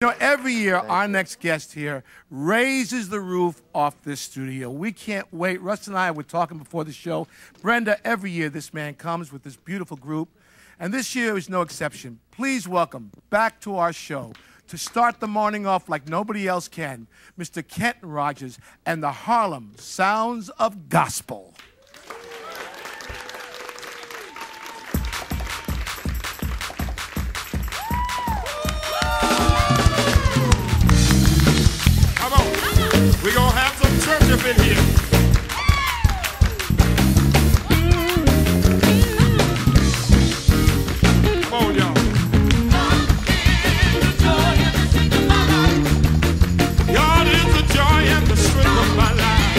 You know, every year, our next guest here raises the roof off this studio. We can't wait. Russ and I were talking before the show. Brenda, every year this man comes with this beautiful group, and this year is no exception. Please welcome back to our show, to start the morning off like nobody else can, Mr. Kenton Rogers and the Harlem Sounds of Gospel. We're going to have some church up in here. Come on, y'all. God is the joy and the strength of my life.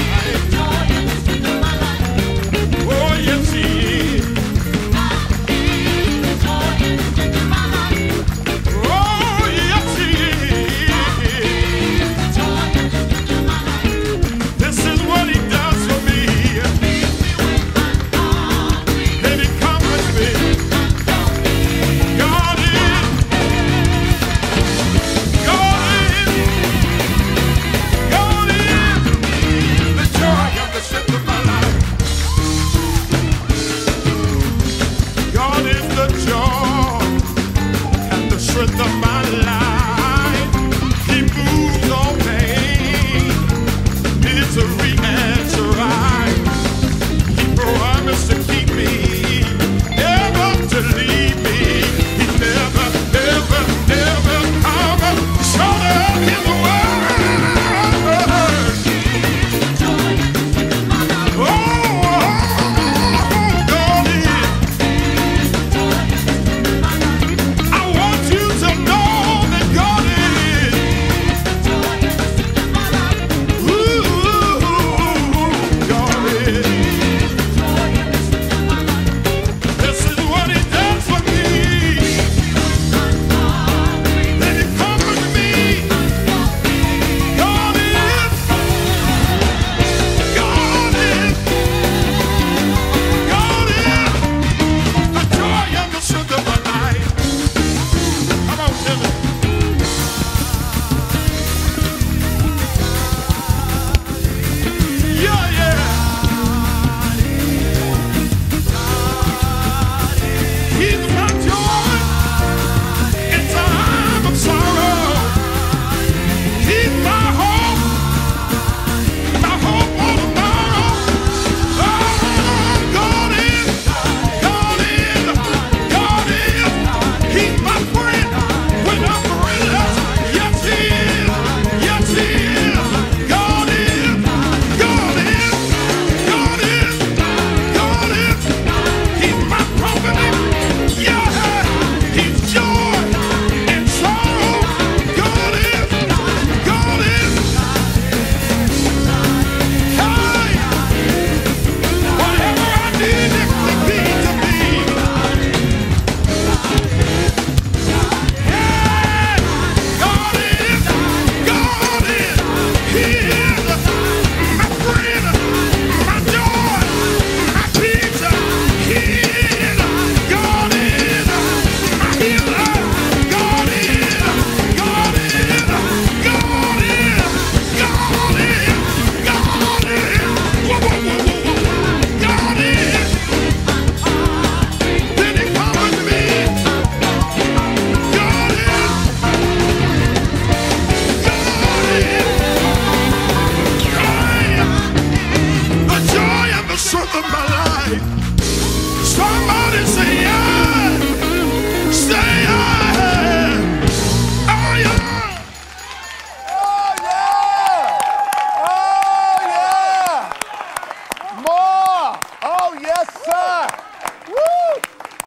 Oh, yes, He is. Oh, yes, He is. This is what He does for me. Then He comforts me. God is the joy and the strength of my life. God is the joy and the strength of my life. He moves all pain, misery and strife. He promised to keep me, never to leave me. He never, never, never, ever showed up His word. God is. I want you to know that God is. Ooh, God is. This is what He does for me. Then He comforts me. God is. God is. God is the joy and the strength of my life. Come on, Timmy. Yeah, yeah. He's my joy in time of sorrow. He's my hope for tomorrow. Oh, God is, God is, God is. He's my friend when I'm friendless. Yes, He is. Yes, He is. God is, God is, God is, God is. He's my providence. Yeah, He's joy in sorrow. God is, God is. Hey, whatever I need Him to be to me. Hey, God is, God is. He is my friend, my joy, my peace. He is, God is my healer. God is, God is, God is, God is, God is. Whoa, whoa, whoa, whoa, whoa. God is. Then He comforts me. God is. God is. The joy and the strength of my life.